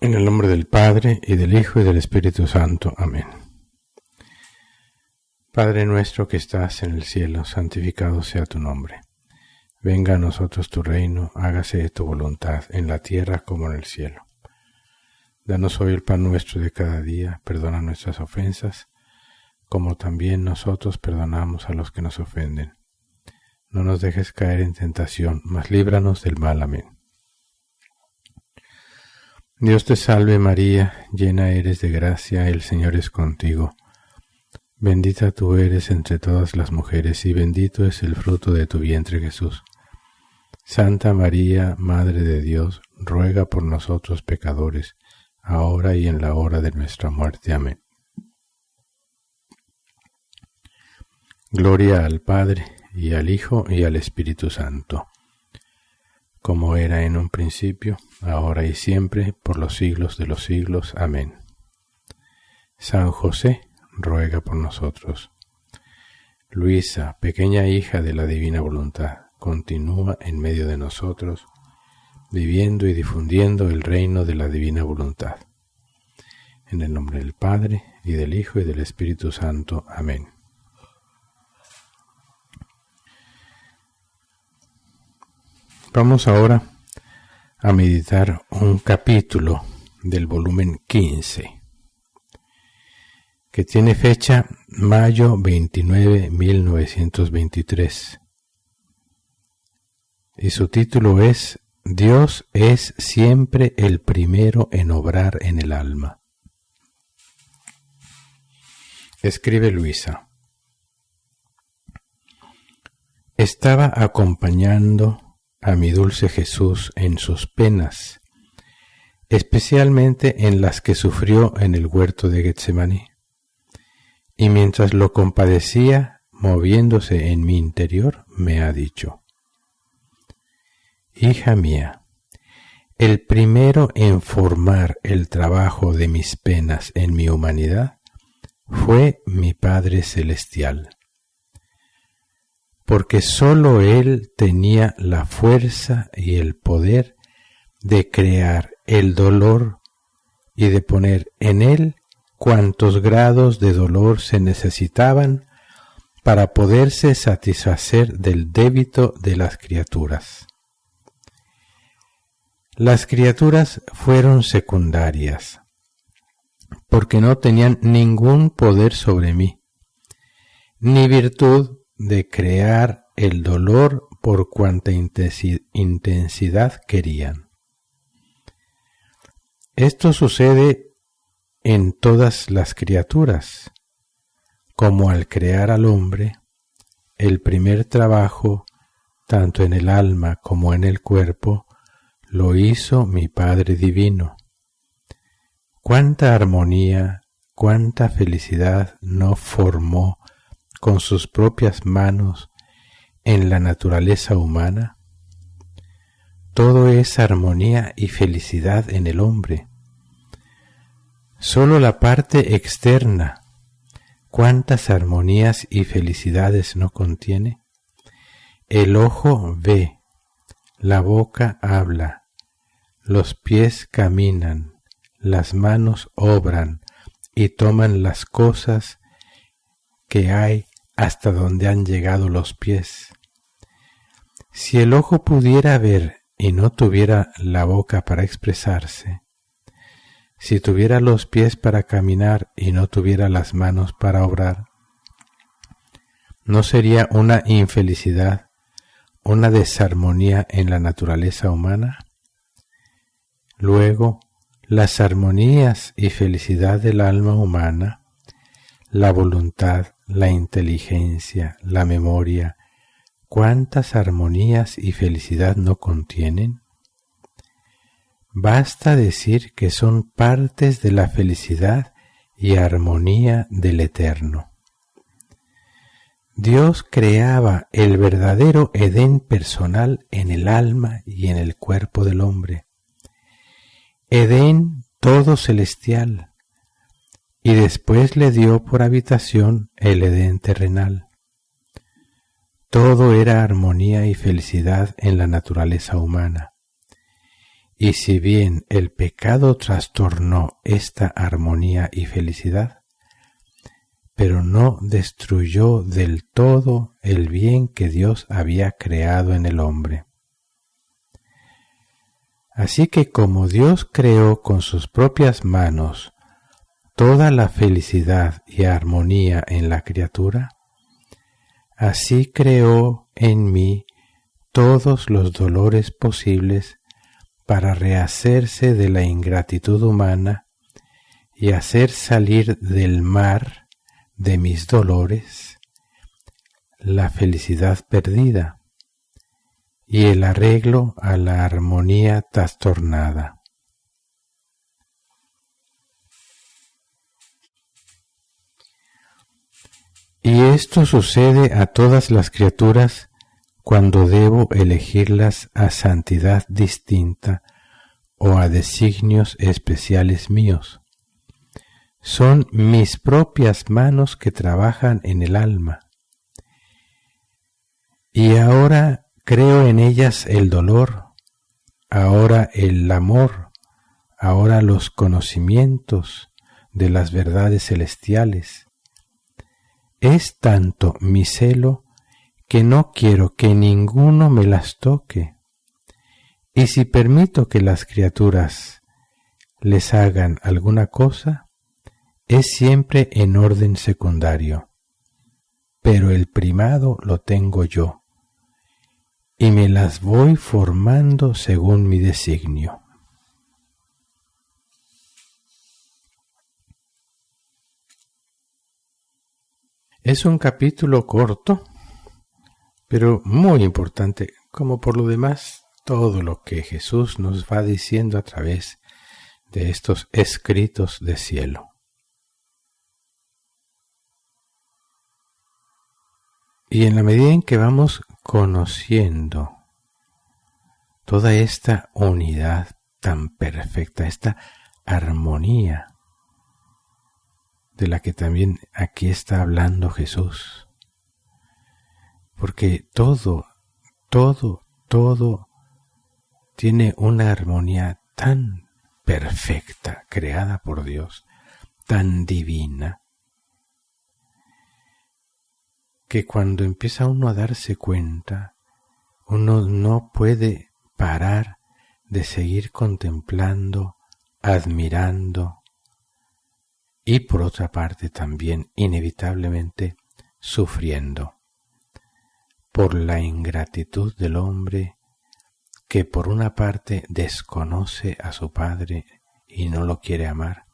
En el nombre del Padre, y del Hijo, y del Espíritu Santo. Amén. Padre nuestro que estás en el cielo, santificado sea tu nombre. Venga a nosotros tu reino, hágase tu voluntad, en la tierra como en el cielo. Danos hoy el pan nuestro de cada día, perdona nuestras ofensas, como también nosotros perdonamos a los que nos ofenden. No nos dejes caer en tentación, mas líbranos del mal. Amén. Dios te salve María, llena eres de gracia, el Señor es contigo. Bendita tú eres entre todas las mujeres, y bendito es el fruto de tu vientre Jesús. Santa María, Madre de Dios, ruega por nosotros pecadores, ahora y en la hora de nuestra muerte. Amén. Gloria al Padre, y al Hijo, y al Espíritu Santo, como era en un principio, ahora y siempre, por los siglos de los siglos. Amén. San José, ruega por nosotros. Luisa, pequeña hija de la divina voluntad, continúa en medio de nosotros, viviendo y difundiendo el reino de la divina voluntad. En el nombre del Padre, y del Hijo, y del Espíritu Santo. Amén. Vamos ahora a meditar un capítulo del volumen 15, que tiene fecha mayo 29, 1923, y su título es Dios es siempre el primero en obrar en el alma. Escribe Luisa: estaba acompañando a mi dulce Jesús en sus penas, especialmente en las que sufrió en el huerto de Getsemaní, y mientras lo compadecía, moviéndose en mi interior, me ha dicho: hija mía, el primero en formar el trabajo de mis penas en mi humanidad fue mi Padre Celestial, porque sólo Él tenía la fuerza y el poder de crear el dolor y de poner en él cuantos grados de dolor se necesitaban para poderse satisfacer del débito de las criaturas. Las criaturas fueron secundarias, porque no tenían ningún poder sobre mí, ni virtud de crear el dolor por cuanta intensidad querían. Esto sucede en todas las criaturas, como al crear al hombre, el primer trabajo, tanto en el alma como en el cuerpo, lo hizo mi Padre Divino. Cuánta armonía, cuánta felicidad no formó con sus propias manos en la naturaleza humana. Todo es armonía y felicidad en el hombre. Solo la parte externa, ¿cuántas armonías y felicidades no contiene? El ojo ve, la boca habla, los pies caminan, las manos obran y toman las cosas que hay hasta donde han llegado los pies. Si el ojo pudiera ver y no tuviera la boca para expresarse, si tuviera los pies para caminar y no tuviera las manos para obrar, ¿no sería una infelicidad, una desarmonía en la naturaleza humana? Luego, las armonías y felicidad del alma humana, la voluntad, la inteligencia, la memoria, ¿cuántas armonías y felicidad no contienen? Basta decir que son partes de la felicidad y armonía del Eterno. Dios creaba el verdadero Edén personal en el alma y en el cuerpo del hombre. Edén todo celestial, y después le dio por habitación el Edén terrenal. Todo era armonía y felicidad en la naturaleza humana, Y si bien el pecado trastornó esta armonía y felicidad, pero no destruyó del todo el bien que Dios había creado en el hombre. Así que como Dios creó con sus propias manos toda la felicidad y armonía en la criatura, así creó en mí todos los dolores posibles para rehacerse de la ingratitud humana y hacer salir del mar de mis dolores la felicidad perdida y el arreglo a la armonía trastornada. Y esto sucede a todas las criaturas cuando debo elegirlas a santidad distinta o a designios especiales míos. Son mis propias manos que trabajan en el alma. Y ahora creo en ellas el dolor, ahora el amor, ahora los conocimientos de las verdades celestiales. Es tanto mi celo que no quiero que ninguno me las toque. Y si permito que las criaturas les hagan alguna cosa, es siempre en orden secundario, pero el primado lo tengo yo, y me las voy formando según mi designio. Es un capítulo corto, pero muy importante, como por lo demás todo lo que Jesús nos va diciendo a través de estos escritos de cielo. Y en la medida en que vamos conociendo toda esta unidad tan perfecta, esta armonía de la que también aquí está hablando Jesús, porque todo tiene una armonía tan perfecta, creada por Dios, tan divina, que cuando empieza uno a darse cuenta, uno no puede parar de seguir contemplando, admirando y por otra parte también inevitablemente sufriendo por la ingratitud del hombre que por una parte desconoce a su Padre y no lo quiere amar,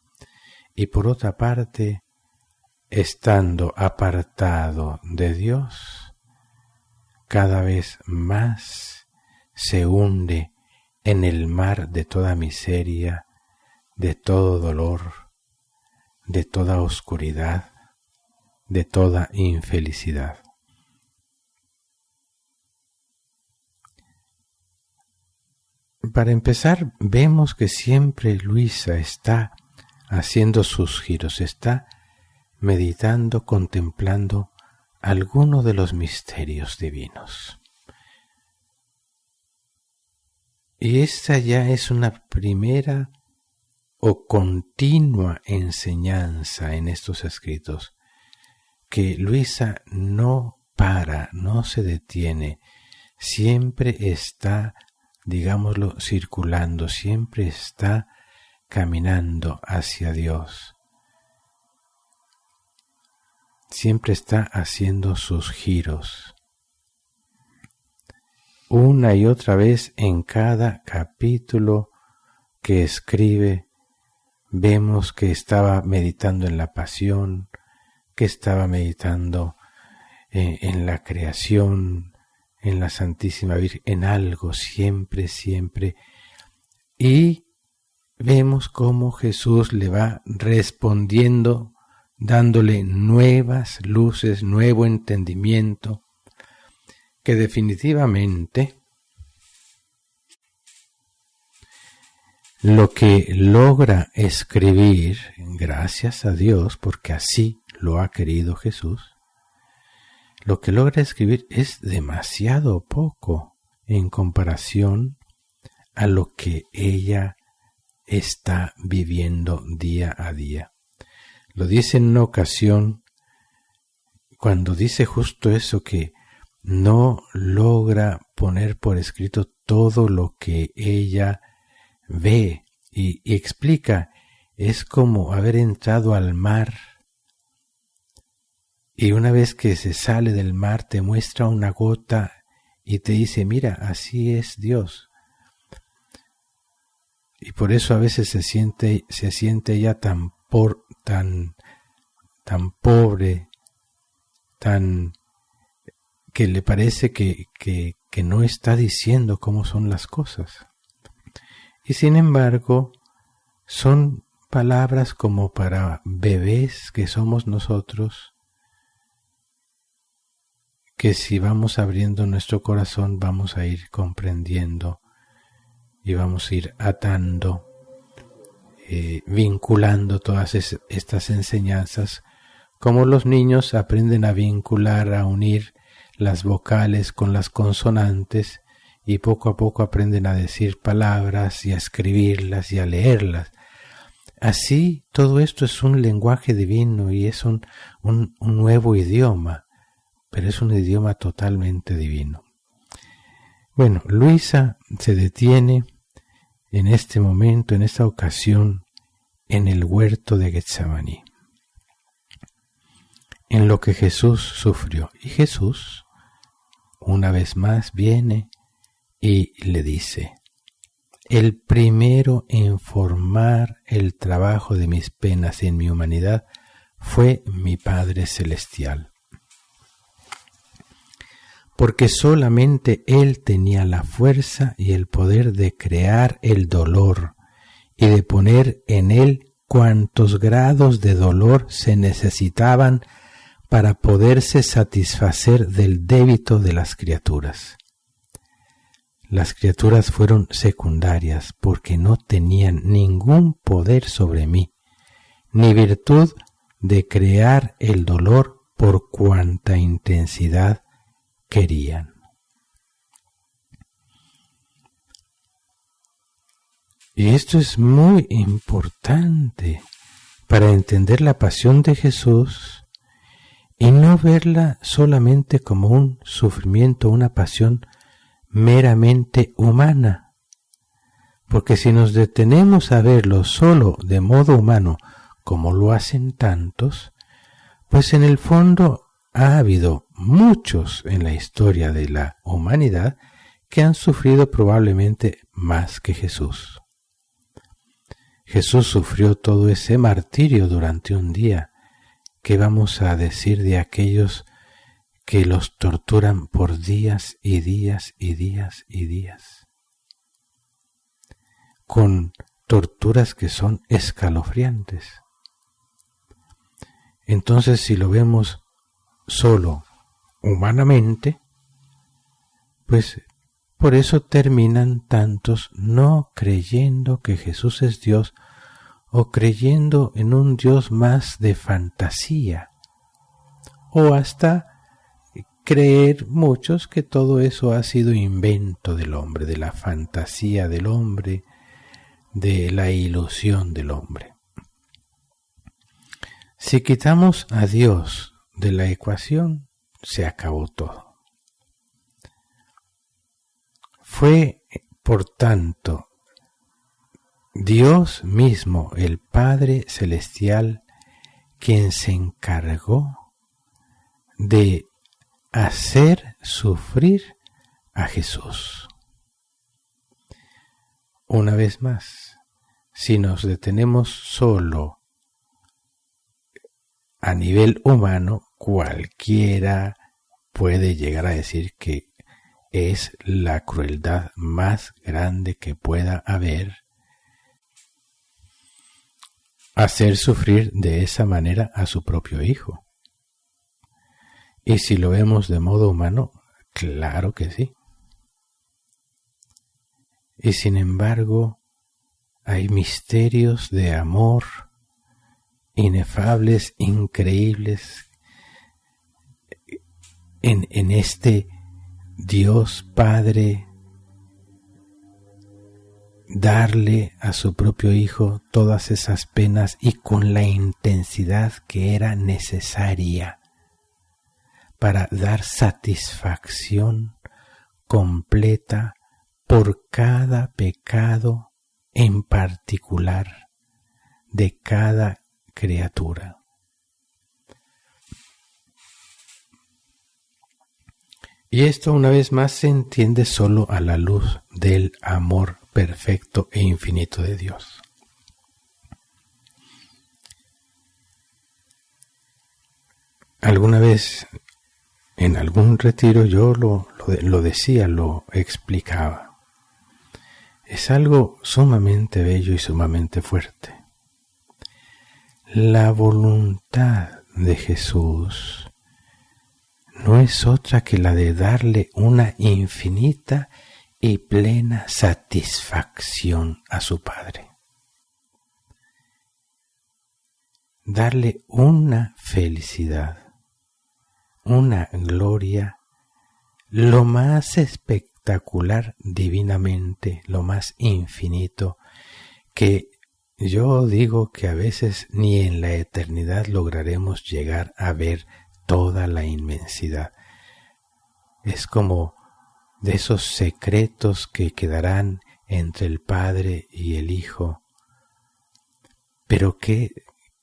y por otra parte, estando apartado de Dios, cada vez más se hunde en el mar de toda miseria, de todo dolor, de toda oscuridad, de toda infelicidad. Para empezar, vemos que siempre Luisa está haciendo sus giros, está meditando, contemplando alguno de los misterios divinos. Y esta ya es una primera o continua enseñanza en estos escritos, que Luisa no para, no se detiene, siempre está, digámoslo, circulando, siempre está caminando hacia Dios. Siempre está haciendo sus giros. Una y otra vez en cada capítulo que escribe, vemos que estaba meditando en la pasión, que estaba meditando en la creación, en la Santísima Virgen, en algo, siempre. Y vemos cómo Jesús le va respondiendo, dándole nuevas luces, nuevo entendimiento, que definitivamente lo que logra escribir, gracias a Dios, porque así lo ha querido Jesús, lo que logra escribir es demasiado poco en comparación a lo que ella está viviendo día a día. Lo dice en una ocasión cuando dice justo eso, que no logra poner por escrito todo lo que ella ve y explica. Es como haber entrado al mar y una vez que se sale del mar te muestra una gota y te dice, mira, así es Dios. Y por eso a veces se siente ella tan pobre, tan que le parece que no está diciendo cómo son las cosas. Y sin embargo, son palabras como para bebés que somos nosotros, que si vamos abriendo nuestro corazón vamos a ir comprendiendo y vamos a ir atando, vinculando todas estas enseñanzas, como los niños aprenden a vincular, a unir las vocales con las consonantes y poco a poco aprenden a decir palabras y a escribirlas y a leerlas. Así, todo esto es un lenguaje divino y es un nuevo idioma, pero es un idioma totalmente divino. Bueno, Luisa se detiene en este momento, en esta ocasión, en el huerto de Getsemaní, en lo que Jesús sufrió. Y Jesús, una vez más, viene y le dice, el primero en formar el trabajo de mis penas en mi humanidad fue mi Padre Celestial. Porque solamente Él tenía la fuerza y el poder de crear el dolor y de poner en él cuantos grados de dolor se necesitaban para poderse satisfacer del débito de las criaturas. Las criaturas fueron secundarias porque no tenían ningún poder sobre mí, ni virtud de crear el dolor por cuanta intensidad querían. Y esto es muy importante para entender la pasión de Jesús y no verla solamente como un sufrimiento, una pasión meramente humana. Porque si nos detenemos a verlo solo de modo humano, como lo hacen tantos, pues en el fondo ha habido muchos en la historia de la humanidad que han sufrido probablemente más que Jesús. Jesús sufrió todo ese martirio durante un día. ¿Qué vamos a decir de aquellos que los torturan por días y días y días y días? Con torturas que son escalofriantes. Entonces, si lo vemos solo humanamente, pues por eso terminan tantos no creyendo que Jesús es Dios o creyendo en un Dios más de fantasía, o hasta creer muchos que todo eso ha sido invento del hombre, de la fantasía del hombre, de la ilusión del hombre. Si quitamos a Dios de la ecuación, se acabó todo. Fue, por tanto, Dios mismo, el Padre Celestial, quien se encargó de hacer sufrir a Jesús. Una vez más, si nos detenemos solo a nivel humano, cualquiera puede llegar a decir que es la crueldad más grande que pueda haber hacer sufrir de esa manera a su propio hijo. Y si lo vemos de modo humano, claro que sí. Y sin embargo, hay misterios de amor inefables, increíbles, en este Dios Padre darle a su propio hijo todas esas penas y con la intensidad que era necesaria para dar satisfacción completa por cada pecado en particular de cada criatura. Y esto una vez más se entiende solo a la luz del amor perfecto e infinito de Dios. Alguna vez en algún retiro yo lo decía, lo explicaba. Es algo sumamente bello y sumamente fuerte. La voluntad de Jesús no es otra que la de darle una infinita y plena satisfacción a su Padre. Darle una felicidad, una gloria, lo más espectacular divinamente, lo más infinito, que yo digo que a veces ni en la eternidad lograremos llegar a ver toda la inmensidad. Es como de esos secretos que quedarán entre el Padre y el Hijo, pero que,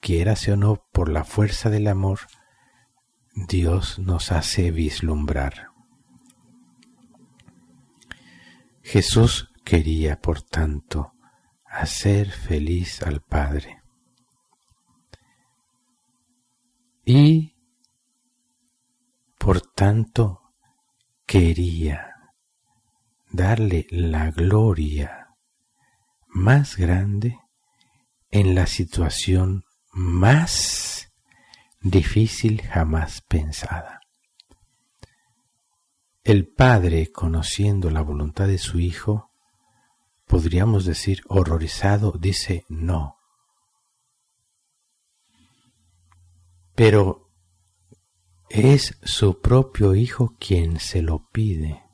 quierase o no, por la fuerza del amor, Dios nos hace vislumbrar. Jesús quería, por tanto, hacer feliz al Padre. Y por tanto, quería darle la gloria más grande en la situación más difícil jamás pensada. El Padre, conociendo la voluntad de su Hijo, podríamos decir horrorizado, dice no. Pero es su propio Hijo quien se lo pide.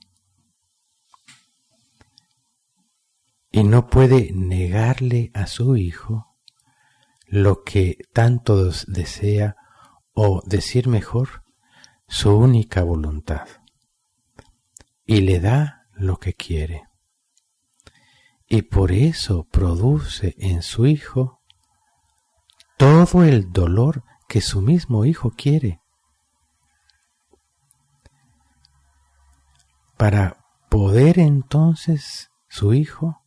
Y no puede negarle a su Hijo lo que tanto desea, o decir mejor, su única voluntad. Y le da lo que quiere. Y por eso produce en su Hijo todo el dolor que su mismo Hijo quiere. Para poder entonces su Hijo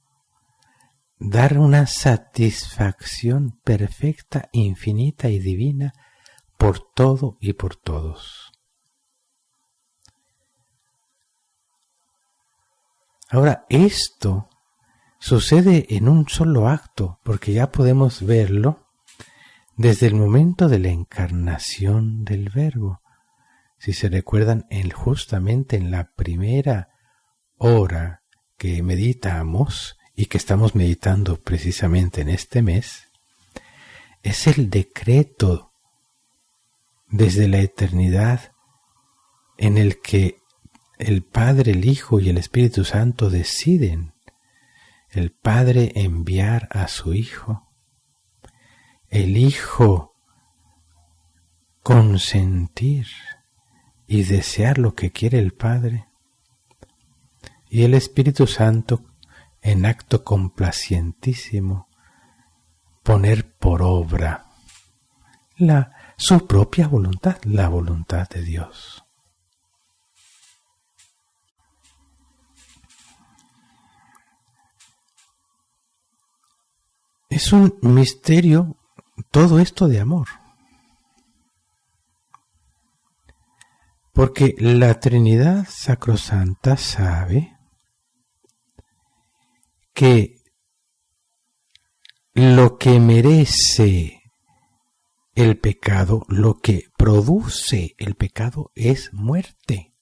dar una satisfacción perfecta, infinita y divina por todo y por todos. Ahora, esto sucede en un solo acto, porque ya podemos verlo desde el momento de la encarnación del Verbo. Si se recuerdan, justamente en la primera hora que meditamos y que estamos meditando precisamente en este mes, es el decreto desde la eternidad en el que el Padre, el Hijo y el Espíritu Santo deciden. El Padre enviar a su Hijo, el Hijo consentir y desear lo que quiere el Padre, y el Espíritu Santo, en acto complacientísimo, poner por obra su propia voluntad, la voluntad de Dios. Es un misterio todo esto de amor. Porque la Trinidad Sacrosanta sabe que lo que merece el pecado, lo que produce el pecado es muerte.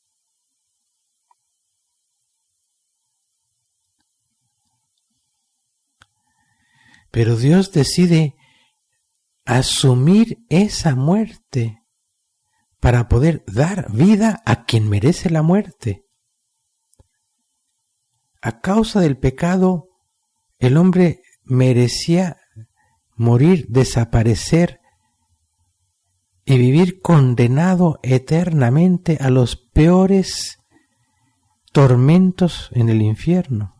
Pero Dios decide asumir esa muerte para poder dar vida a quien merece la muerte. A causa del pecado, el hombre merecía morir, desaparecer y vivir condenado eternamente a los peores tormentos en el infierno.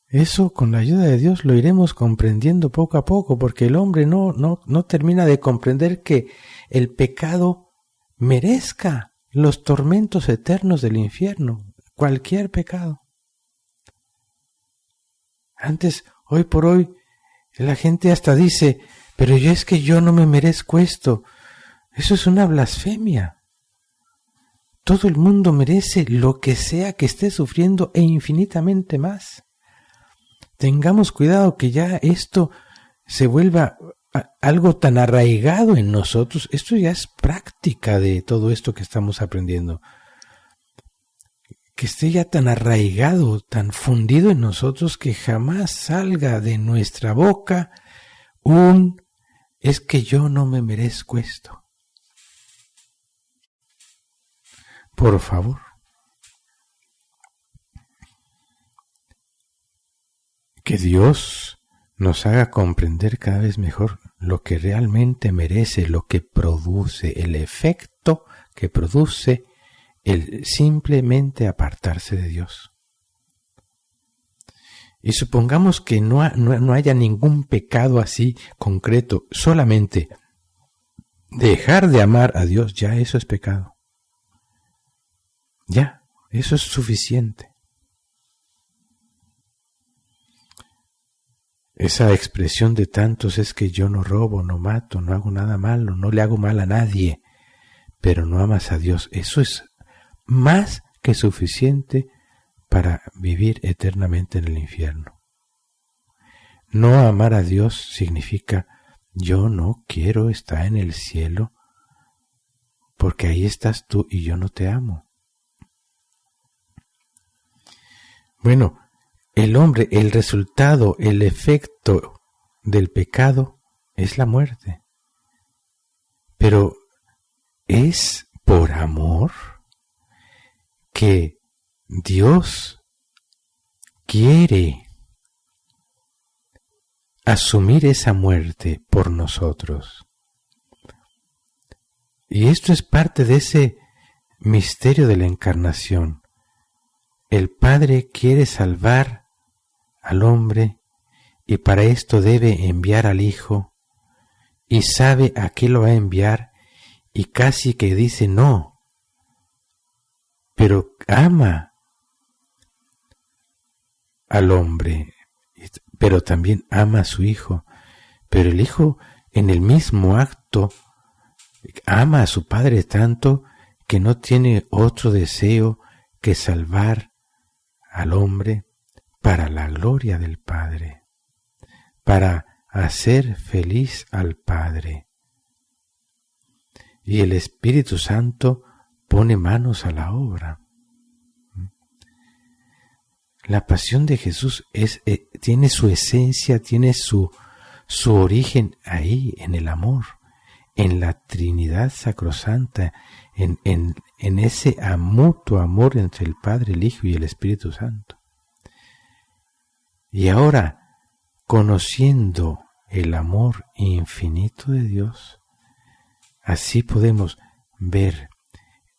Eso con la ayuda de Dios lo iremos comprendiendo poco a poco, porque el hombre no termina de comprender que el pecado merezca los tormentos eternos del infierno, cualquier pecado. Antes, hoy por hoy, la gente hasta dice, pero es que yo no me merezco esto. Eso es una blasfemia. Todo el mundo merece lo que sea que esté sufriendo e infinitamente más. Tengamos cuidado que ya esto se vuelva algo tan arraigado en nosotros. Esto ya es práctica de todo esto que estamos aprendiendo. Que esté ya tan arraigado, tan fundido en nosotros que jamás salga de nuestra boca es que yo no me merezco esto. Por favor. Que Dios nos haga comprender cada vez mejor lo que realmente merece, lo que produce, el efecto que produce el simplemente apartarse de Dios. Y supongamos que no haya ningún pecado así concreto, solamente dejar de amar a Dios, ya eso es pecado. Ya, eso es suficiente. Esa expresión de tantos es que yo no robo, no mato, no hago nada malo, no le hago mal a nadie, pero no amas a Dios. Eso es más que suficiente para vivir eternamente en el infierno. No amar a Dios significa yo no quiero estar en el cielo porque ahí estás tú y yo no te amo. Bueno, el hombre, el resultado, el efecto del pecado es la muerte. Pero es por amor que Dios quiere asumir esa muerte por nosotros. Y esto es parte de ese misterio de la encarnación. El Padre quiere salvar al hombre y para esto debe enviar al Hijo y sabe a qué lo va a enviar y casi que dice no, pero ama al hombre, pero también ama a su Hijo, pero el Hijo en el mismo acto ama a su Padre tanto que no tiene otro deseo que salvar al hombre para la gloria del Padre, para hacer feliz al Padre. Y el Espíritu Santo pone manos a la obra. La pasión de Jesús tiene su esencia, tiene su origen ahí, en el amor, en la Trinidad Sacrosanta, en ese mutuo amor entre el Padre, el Hijo y el Espíritu Santo. Y ahora, conociendo el amor infinito de Dios, así podemos ver,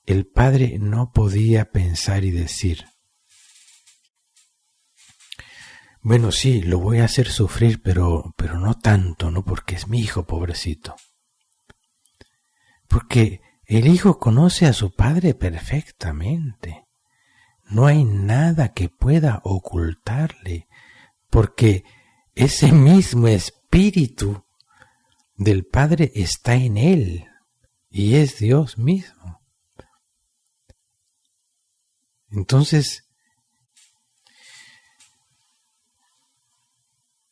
el Padre no podía pensar y decir, bueno, sí, lo voy a hacer sufrir, pero no tanto, no porque es mi hijo, pobrecito. Porque el Hijo conoce a su Padre perfectamente. No hay nada que pueda ocultarle, porque ese mismo Espíritu del Padre está en él y es Dios mismo. Entonces,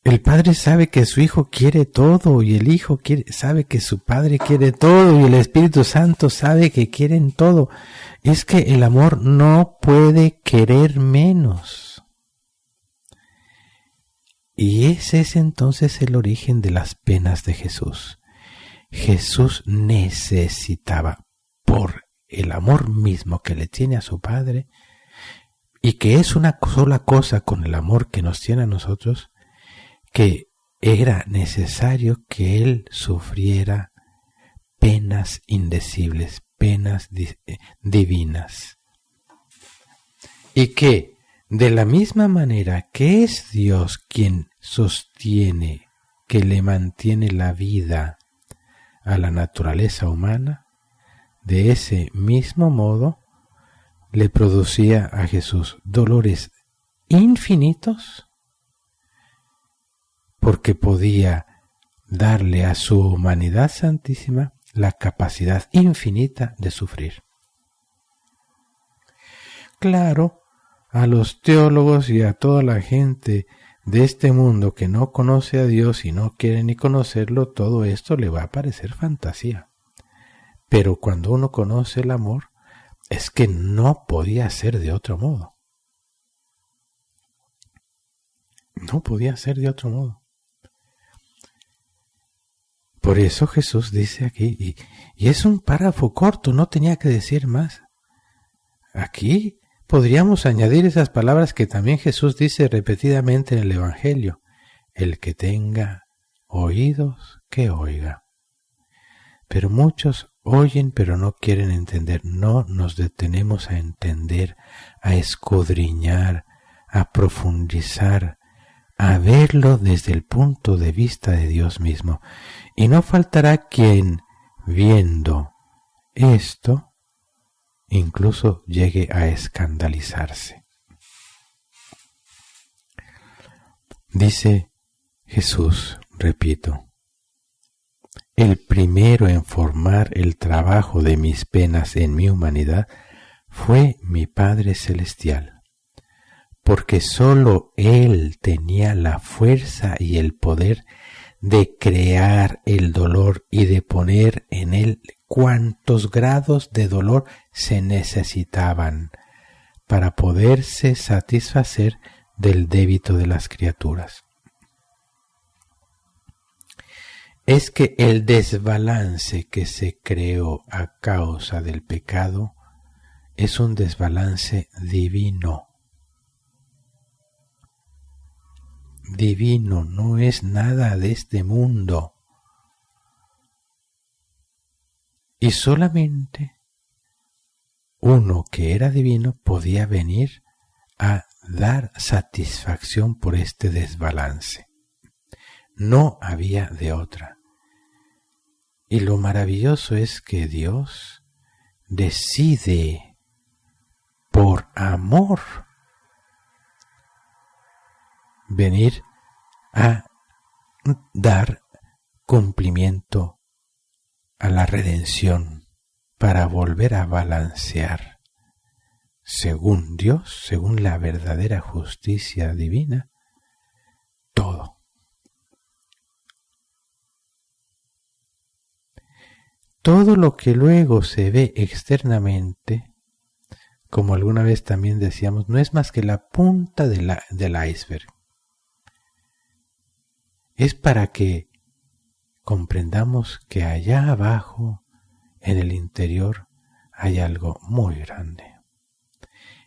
el Padre sabe que su Hijo quiere todo y el Hijo sabe que su Padre quiere todo y el Espíritu Santo sabe que quieren todo. Es que el amor no puede querer menos. Y ese es entonces el origen de las penas de Jesús. Jesús necesitaba, por el amor mismo que le tiene a su Padre, y que es una sola cosa con el amor que nos tiene a nosotros, que era necesario que Él sufriera penas indecibles, penas divinas. Y que de la misma manera que es Dios quien sostiene, que le mantiene la vida a la naturaleza humana, de ese mismo modo le producía a Jesús dolores infinitos, porque podía darle a su humanidad santísima la capacidad infinita de sufrir. Claro, a los teólogos y a toda la gente de este mundo que no conoce a Dios y no quiere ni conocerlo, todo esto le va a parecer fantasía. Pero cuando uno conoce el amor, es que no podía ser de otro modo. No podía ser de otro modo. Por eso Jesús dice aquí, y es un párrafo corto, no tenía que decir más. Aquí podríamos añadir esas palabras que también Jesús dice repetidamente en el Evangelio: el que tenga oídos, que oiga. Pero muchos oyen pero no quieren entender. No nos detenemos a entender, a escudriñar, a profundizar, a verlo desde el punto de vista de Dios mismo. Y no faltará quien, viendo esto, incluso llegue a escandalizarse. Dice Jesús, repito, el primero en formar el trabajo de mis penas en mi humanidad fue mi Padre Celestial, porque sólo Él tenía la fuerza y el poder de crear el dolor y de poner en él cuantos grados de dolor se necesitaban para poderse satisfacer del débito de las criaturas. Es que el desbalance que se creó a causa del pecado es un desbalance divino. Divino, no es nada de este mundo. Y solamente uno que era divino podía venir a dar satisfacción por este desbalance. No había de otra. Y lo maravilloso es que Dios decide por amor venir a dar cumplimiento a la redención para volver a balancear, según Dios, según la verdadera justicia divina, todo. Todo lo que luego se ve externamente, como alguna vez también decíamos, no es más que la punta del iceberg. Es para que comprendamos que allá abajo, en el interior, hay algo muy grande.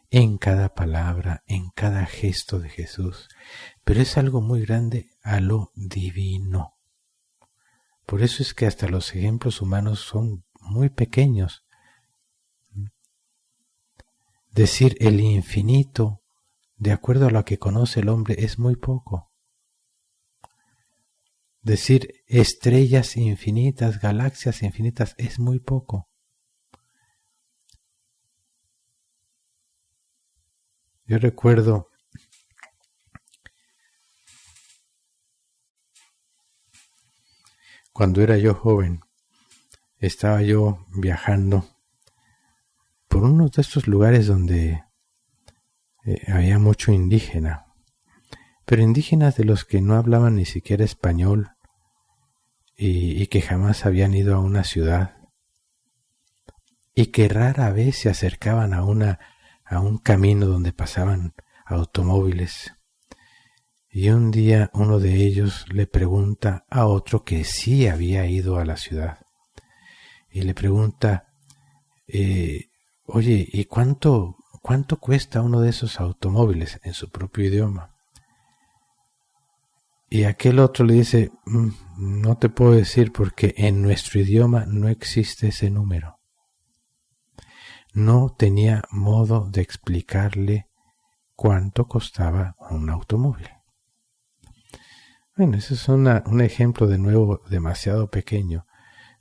En cada palabra, en cada gesto de Jesús, pero es algo muy grande a lo divino. Por eso es que hasta los ejemplos humanos son muy pequeños. Decir el infinito, de acuerdo a lo que conoce el hombre, es muy poco. Decir estrellas infinitas, galaxias infinitas, es muy poco. Yo recuerdo cuando era yo joven, estaba yo viajando por uno de estos lugares donde había mucho indígena, pero indígenas de los que no hablaban ni siquiera español y que jamás habían ido a una ciudad y que rara vez se acercaban a un camino donde pasaban automóviles. Y un día uno de ellos le pregunta a otro que sí había ido a la ciudad. Y le pregunta, oye, ¿y cuánto ¿cuánto cuesta uno de esos automóviles en su propio idioma? Y aquel otro le dice, no te puedo decir porque en nuestro idioma no existe ese número. No tenía modo de explicarle cuánto costaba un automóvil. Bueno, ese es un ejemplo de nuevo demasiado pequeño.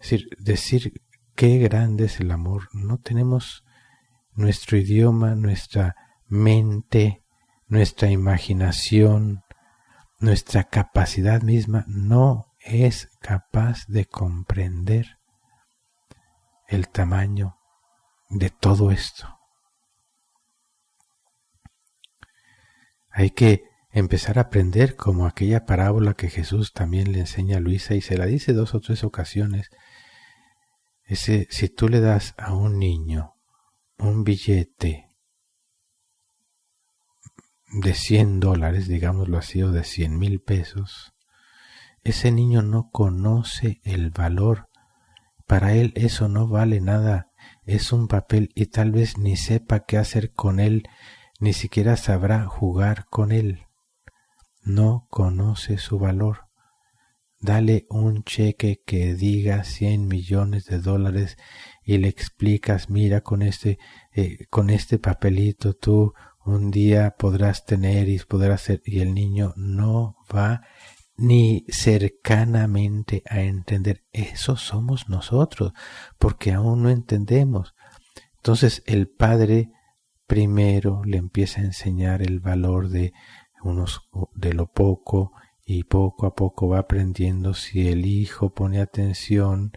Es decir qué grande es el amor. No tenemos nuestro idioma, nuestra mente, nuestra imaginación, nuestra capacidad misma no es capaz de comprender el tamaño de todo esto. Hay que empezar a aprender como aquella parábola que Jesús también le enseña a Luisa y se la dice 2 o 3 ocasiones. Si tú le das a un niño un billete de $100, digámoslo así, o de 100,000 pesos, ese niño no conoce el valor. Para él eso no vale nada, es un papel y tal vez ni sepa qué hacer con él, ni siquiera sabrá jugar con él. No conoce su valor. Dale un cheque que diga $100 millones y le explicas, mira, con este papelito tú un día podrás tener y podrás hacer, y el niño no va ni cercanamente a entender. Eso somos nosotros, porque aún no entendemos. Entonces el padre primero le empieza a enseñar el valor de lo poco, y poco a poco va aprendiendo. Si el hijo pone atención,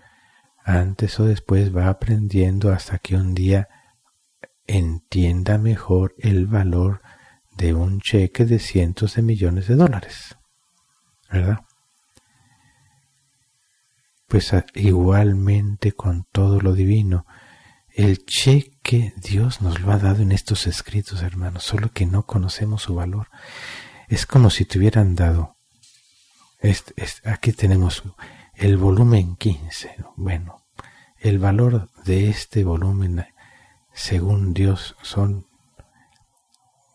antes o después va aprendiendo hasta que un día entienda mejor el valor de un cheque de cientos de millones de dólares, ¿verdad? Pues igualmente con todo lo divino, el cheque Dios nos lo ha dado en estos escritos, hermanos, solo que no conocemos su valor. Es como si te hubieran dado, aquí tenemos el volumen 15, bueno, el valor de este volumen según Dios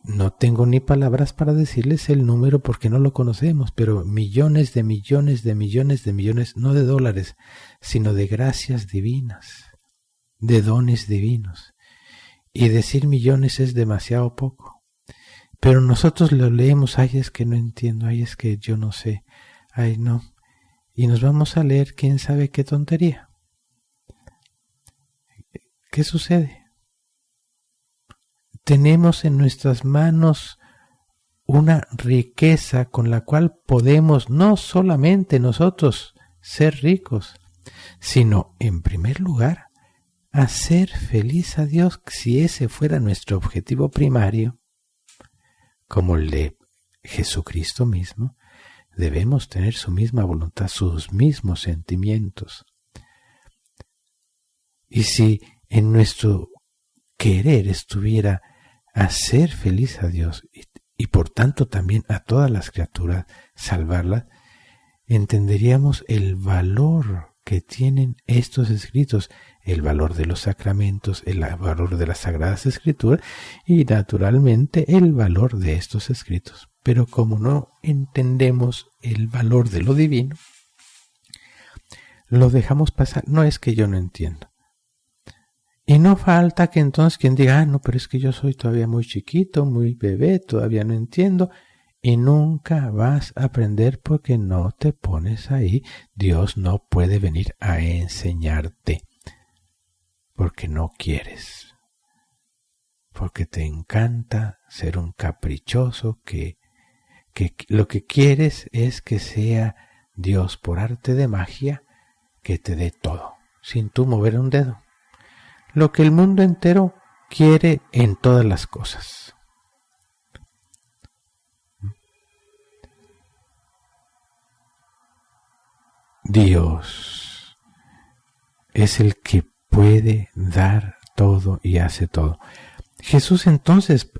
no tengo ni palabras para decirles el número porque no lo conocemos, pero millones de millones de millones de millones, no de dólares, sino de gracias divinas, de dones divinos. Y decir millones es demasiado poco. Pero nosotros lo leemos, ay, es que no entiendo, ay, es que yo no sé, ay, no. Y nos vamos a leer quién sabe qué tontería. ¿Qué sucede? Tenemos en nuestras manos una riqueza con la cual podemos no solamente nosotros ser ricos, sino en primer lugar hacer feliz a Dios, si ese fuera nuestro objetivo primario, como el de Jesucristo mismo. Debemos tener su misma voluntad, sus mismos sentimientos. Y si en nuestro querer estuviera hacer feliz a Dios y por tanto también a todas las criaturas, salvarlas, entenderíamos el valor que tienen estos escritos, el valor de los sacramentos, el valor de las Sagradas Escrituras y naturalmente el valor de estos escritos. Pero como no entendemos el valor de lo divino, lo dejamos pasar. No es que yo no entiendo. Y no falta que entonces quien diga, no, pero es que yo soy todavía muy chiquito, muy bebé, todavía no entiendo. Y nunca vas a aprender porque no te pones ahí. Dios no puede venir a enseñarte porque no quieres. Porque te encanta ser un caprichoso que lo que quieres es que sea Dios por arte de magia que te dé todo, sin tú mover un dedo. Lo que el mundo entero quiere en todas las cosas. Dios es el que puede dar todo y hace todo. Jesús entonces,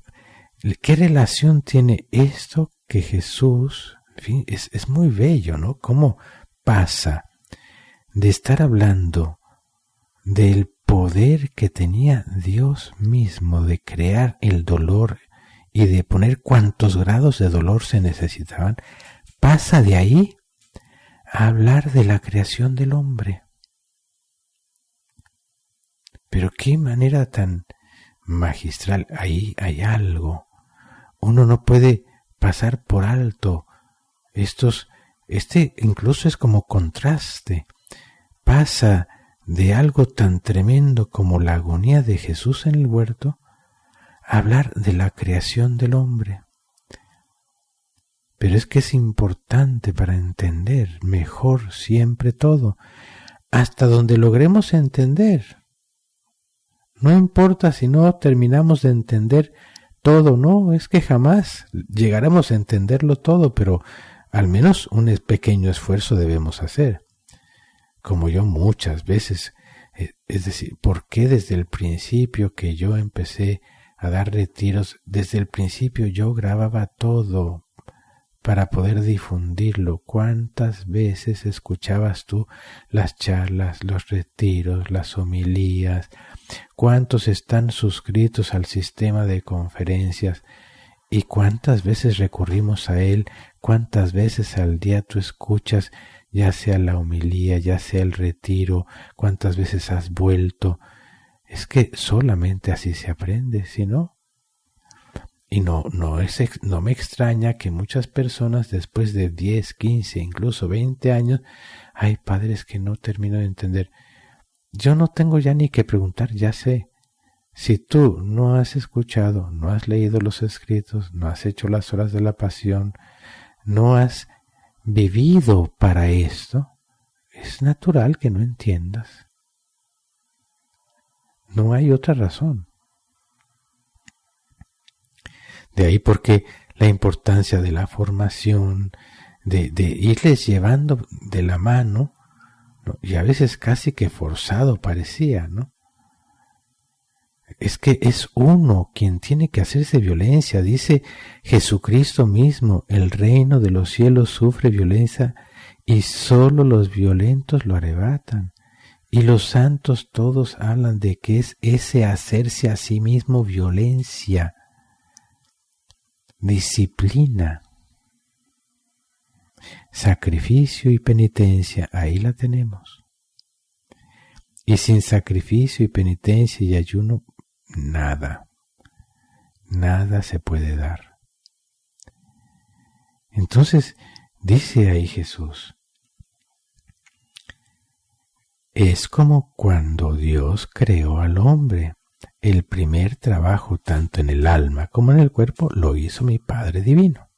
¿qué relación tiene esto que Jesús? En fin, es muy bello, ¿no? ¿Cómo pasa de estar hablando del poder que tenía Dios mismo de crear el dolor y de poner cuantos grados de dolor se necesitaban, pasa de ahí a hablar de la creación del hombre. Pero qué manera tan magistral. Ahí hay algo. Uno no puede pasar por alto este incluso es como contraste. Pasa de algo tan tremendo como la agonía de Jesús en el huerto a hablar de la creación del hombre. Pero es que es importante para entender mejor siempre todo, hasta donde logremos entender. No importa si no terminamos de entender todo, no, es que jamás llegaremos a entenderlo todo, pero al menos un pequeño esfuerzo debemos hacer. Como yo muchas veces, es decir, ¿por qué desde el principio que yo empecé a dar retiros, desde el principio yo grababa todo para poder difundirlo? ¿Cuántas veces escuchabas tú las charlas, los retiros, las homilías? ¿Cuántos están suscritos al sistema de conferencias? ¿Y cuántas veces recurrimos a él? ¿Cuántas veces al día tú escuchas, ya sea la homilía, ya sea el retiro? ¿Cuántas veces has vuelto? Es que solamente así se aprende, ¿sí no? Y no me extraña que muchas personas después de 10, 15, incluso 20 años, hay padres que no termino de entender. Yo no tengo ya ni que preguntar, ya sé. Si tú no has escuchado, no has leído los escritos, no has hecho las horas de la pasión, no has vivido para esto, es natural que no entiendas. No hay otra razón. De ahí porque la importancia de la formación, de irles llevando de la mano, ¿no? Y a veces casi que forzado parecía, ¿no? Es que es uno quien tiene que hacerse violencia. Dice Jesucristo mismo, el reino de los cielos sufre violencia y solo los violentos lo arrebatan. Y los santos todos hablan de que es ese hacerse a sí mismo violencia, disciplina, sacrificio y penitencia. Ahí la tenemos. Y sin sacrificio y penitencia y ayuno, nada se puede dar. Entonces, dice ahí Jesús, es como cuando Dios creó al hombre. El primer trabajo, tanto en el alma como en el cuerpo, lo hizo mi Padre Divino.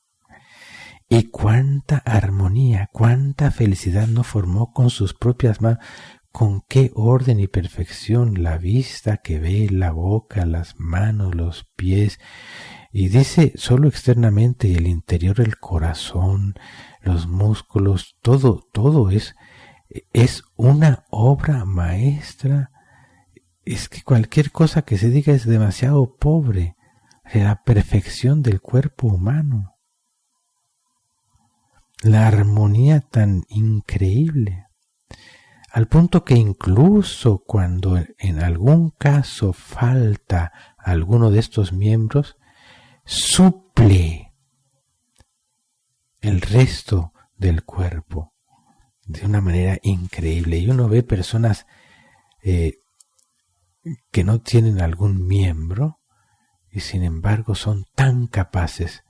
Y cuánta armonía, cuánta felicidad no formó con sus propias manos. Con qué orden y perfección, la vista que ve, la boca, las manos, los pies. Y dice solo externamente, y el interior, el corazón, los músculos, todo es una obra maestra. Es que cualquier cosa que se diga es demasiado pobre. La perfección del cuerpo humano. La armonía tan increíble. Al punto que incluso cuando en algún caso falta alguno de estos miembros, suple el resto del cuerpo de una manera increíble. Y uno ve personas que no tienen algún miembro y sin embargo son tan capaces,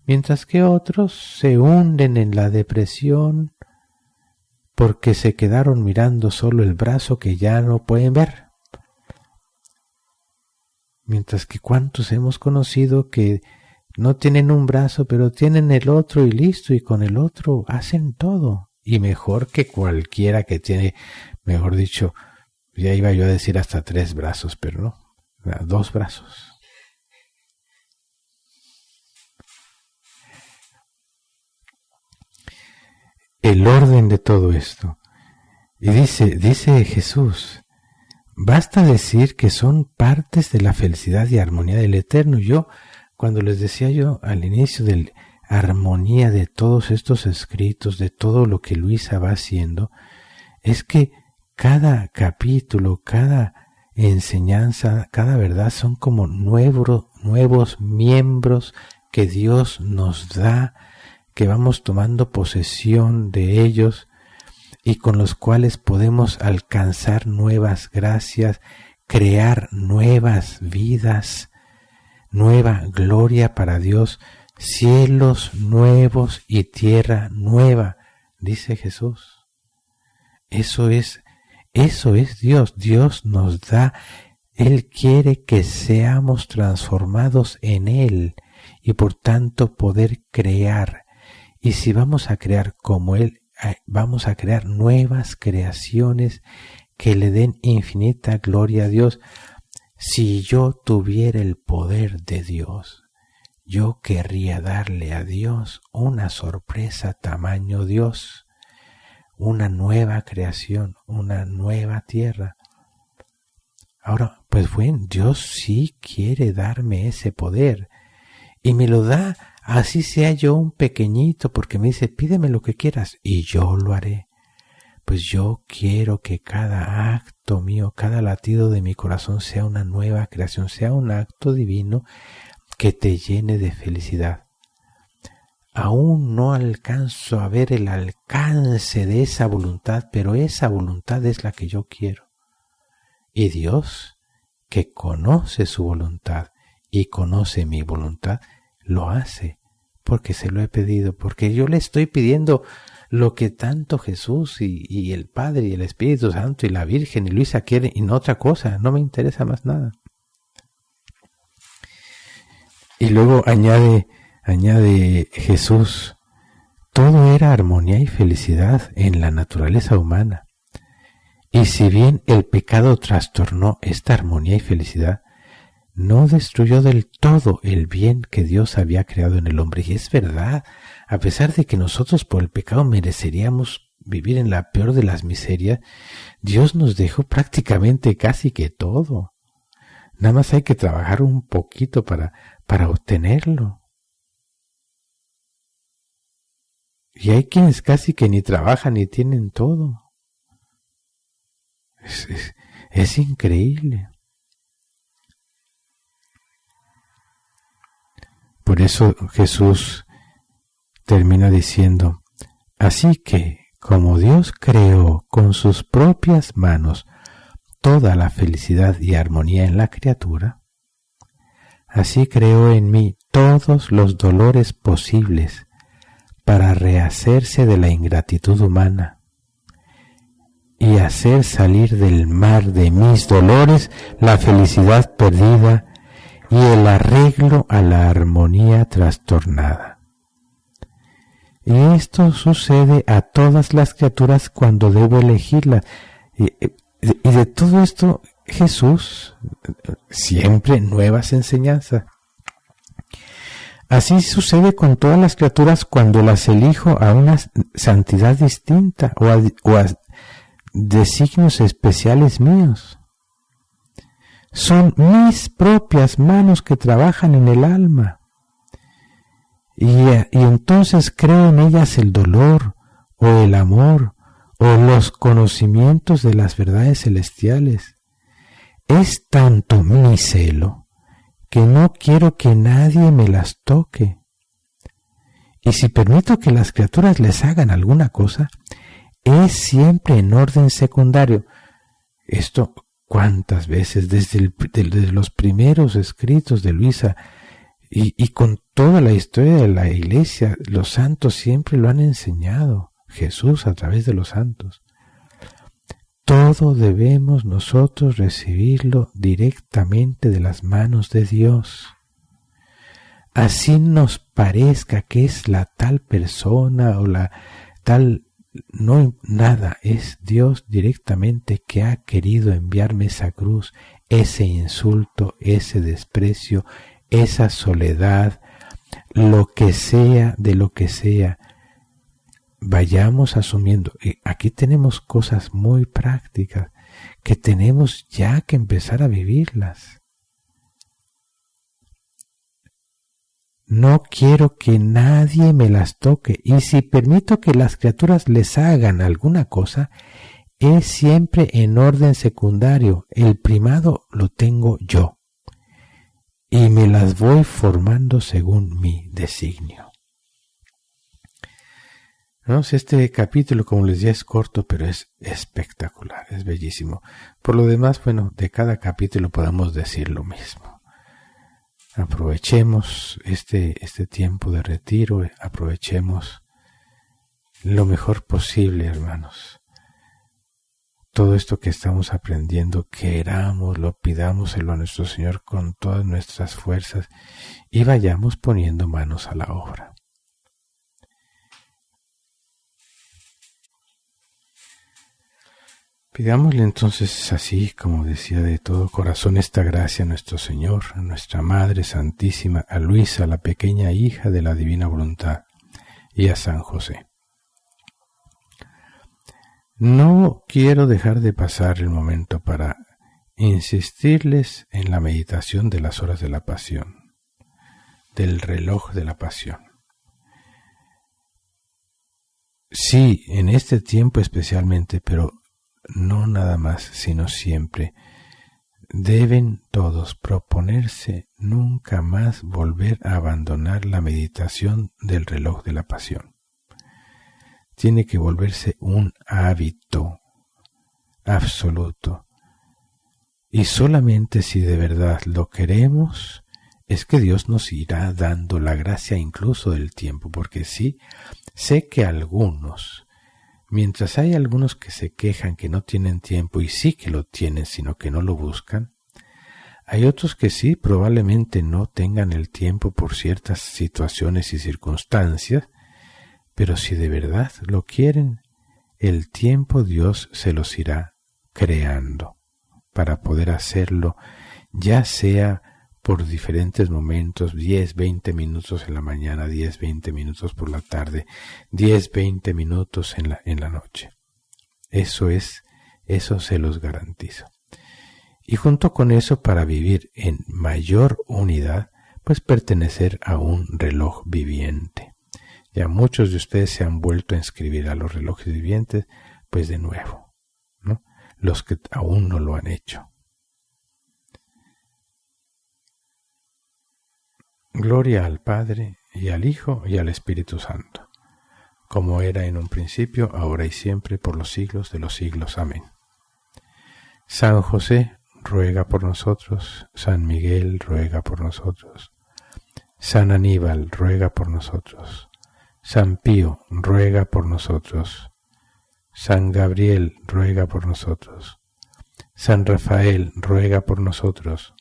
mientras que otros se hunden en la depresión porque se quedaron mirando solo el brazo que ya no pueden ver. Mientras que cuántos hemos conocido que no tienen un brazo, pero tienen el otro y listo, y con el otro hacen todo. Y mejor que cualquiera que tiene, mejor dicho, ya iba yo a decir hasta 3 brazos, pero no, 2 brazos. El orden de todo esto. Y dice Jesús, basta decir que son partes de la felicidad y armonía del Eterno. Yo, cuando les decía yo al inicio de la armonía de todos estos escritos, de todo lo que Luisa va haciendo, es que cada capítulo, cada enseñanza, cada verdad son como nuevos miembros que Dios nos da, que vamos tomando posesión de ellos y con los cuales podemos alcanzar nuevas gracias, crear nuevas vidas, nueva gloria para Dios, cielos nuevos y tierra nueva, dice Jesús. Eso es Dios. Dios nos da, Él quiere que seamos transformados en Él y por tanto poder crear. Y si vamos a crear como Él, vamos a crear nuevas creaciones que le den infinita gloria a Dios. Si yo tuviera el poder de Dios, yo querría darle a Dios una sorpresa tamaño Dios, una nueva creación, una nueva tierra. Ahora, pues bueno, Dios sí quiere darme ese poder y me lo da, así sea yo un pequeñito, porque me dice, pídeme lo que quieras y yo lo haré. Pues yo quiero que cada acto mío, cada latido de mi corazón sea una nueva creación, sea un acto divino que te llene de felicidad. Aún no alcanzo a ver el alcance de esa voluntad, pero esa voluntad es la que yo quiero. Y Dios, que conoce su voluntad y conoce mi voluntad, lo hace, porque se lo he pedido, porque yo le estoy pidiendo lo que tanto Jesús y el Padre y el Espíritu Santo y la Virgen y Luisa quieren, y no otra cosa, no me interesa más nada. Y luego añade Jesús, todo era armonía y felicidad en la naturaleza humana. Y si bien el pecado trastornó esta armonía y felicidad, no destruyó del todo el bien que Dios había creado en el hombre. Y es verdad, a pesar de que nosotros por el pecado mereceríamos vivir en la peor de las miserias, Dios nos dejó prácticamente casi que todo. Nada más hay que trabajar un poquito para obtenerlo. Y hay quienes casi que ni trabajan ni tienen todo. Es increíble. Por eso Jesús termina diciendo, así que, como Dios creó con sus propias manos toda la felicidad y armonía en la criatura, así creó en mí todos los dolores posibles para rehacerse de la ingratitud humana y hacer salir del mar de mis dolores la felicidad perdida y el arreglo a la armonía trastornada. Y esto sucede a todas las criaturas cuando debo elegirlas. Y de todo esto Jesús, siempre nuevas enseñanzas. Así sucede con todas las criaturas cuando las elijo a una santidad distinta o a designios especiales míos. Son mis propias manos que trabajan en el alma. Y entonces creo en ellas el dolor o el amor o los conocimientos de las verdades celestiales. Es tanto mi celo que no quiero que nadie me las toque. Y si permito que las criaturas les hagan alguna cosa, es siempre en orden secundario. Esto, ¿cuántas veces desde los primeros escritos de Luisa y con toda la historia de la Iglesia, los santos siempre lo han enseñado, Jesús a través de los santos? Todo debemos nosotros recibirlo directamente de las manos de Dios. Así nos parezca que es la tal persona o la tal, no nada, es Dios directamente que ha querido enviarme esa cruz, ese insulto, ese desprecio, esa soledad, lo que sea, de lo que sea. Vayamos asumiendo. Aquí tenemos cosas muy prácticas que tenemos ya que empezar a vivirlas. No quiero que nadie me las toque, y si permito que las criaturas les hagan alguna cosa, es siempre en orden secundario. El primado lo tengo yo. Y me las voy formando según mi designio. ¿No? Este capítulo, como les decía, es corto, pero es espectacular, es bellísimo. Por lo demás, bueno, de cada capítulo podemos decir lo mismo. Aprovechemos este tiempo de retiro, aprovechemos lo mejor posible, hermanos. Todo esto que estamos aprendiendo, querámoslo, pidámoselo a nuestro Señor con todas nuestras fuerzas y vayamos poniendo manos a la obra. Pidámosle entonces así, como decía, de todo corazón esta gracia a nuestro Señor, a nuestra Madre Santísima, a Luisa, la pequeña hija de la Divina Voluntad, y a San José. No quiero dejar de pasar el momento para insistirles en la meditación de las horas de la Pasión, del reloj de la Pasión. Sí, en este tiempo especialmente, pero no nada más, sino siempre, deben todos proponerse nunca más volver a abandonar la meditación del reloj de la Pasión. Tiene que volverse un hábito absoluto. Y solamente si de verdad lo queremos, es que Dios nos irá dando la gracia incluso del tiempo, porque sí, sé que algunos, mientras hay algunos que se quejan que no tienen tiempo, y sí que lo tienen, sino que no lo buscan, hay otros que sí, probablemente no tengan el tiempo por ciertas situaciones y circunstancias, pero si de verdad lo quieren, el tiempo Dios se los irá creando para poder hacerlo, ya sea por diferentes momentos, 10, 20 minutos en la mañana, 10, 20 minutos por la tarde, 10, 20 minutos en la noche. Eso se los garantizo. Y junto con eso, para vivir en mayor unidad, pues pertenecer a un reloj viviente. Ya muchos de ustedes se han vuelto a inscribir a los relojes vivientes, pues de nuevo, ¿no? Los que aún no lo han hecho. Gloria al Padre, y al Hijo, y al Espíritu Santo, como era en un principio, ahora y siempre, por los siglos de los siglos. Amén. San José, ruega por nosotros. San Miguel, ruega por nosotros. San Aníbal, ruega por nosotros. San Pío, ruega por nosotros. San Gabriel, ruega por nosotros. San Rafael, ruega por nosotros.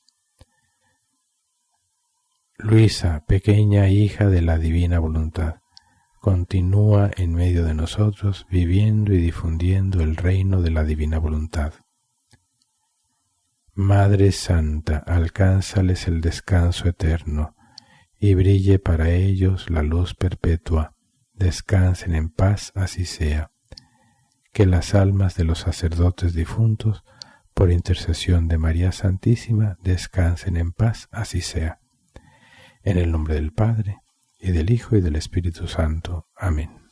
Luisa, pequeña hija de la Divina Voluntad, continúa en medio de nosotros, viviendo y difundiendo el reino de la Divina Voluntad. Madre Santa, alcánzales el descanso eterno, y brille para ellos la luz perpetua. Descansen en paz, así sea. Que las almas de los sacerdotes difuntos, por intercesión de María Santísima, descansen en paz, así sea. En el nombre del Padre, y del Hijo, y del Espíritu Santo. Amén.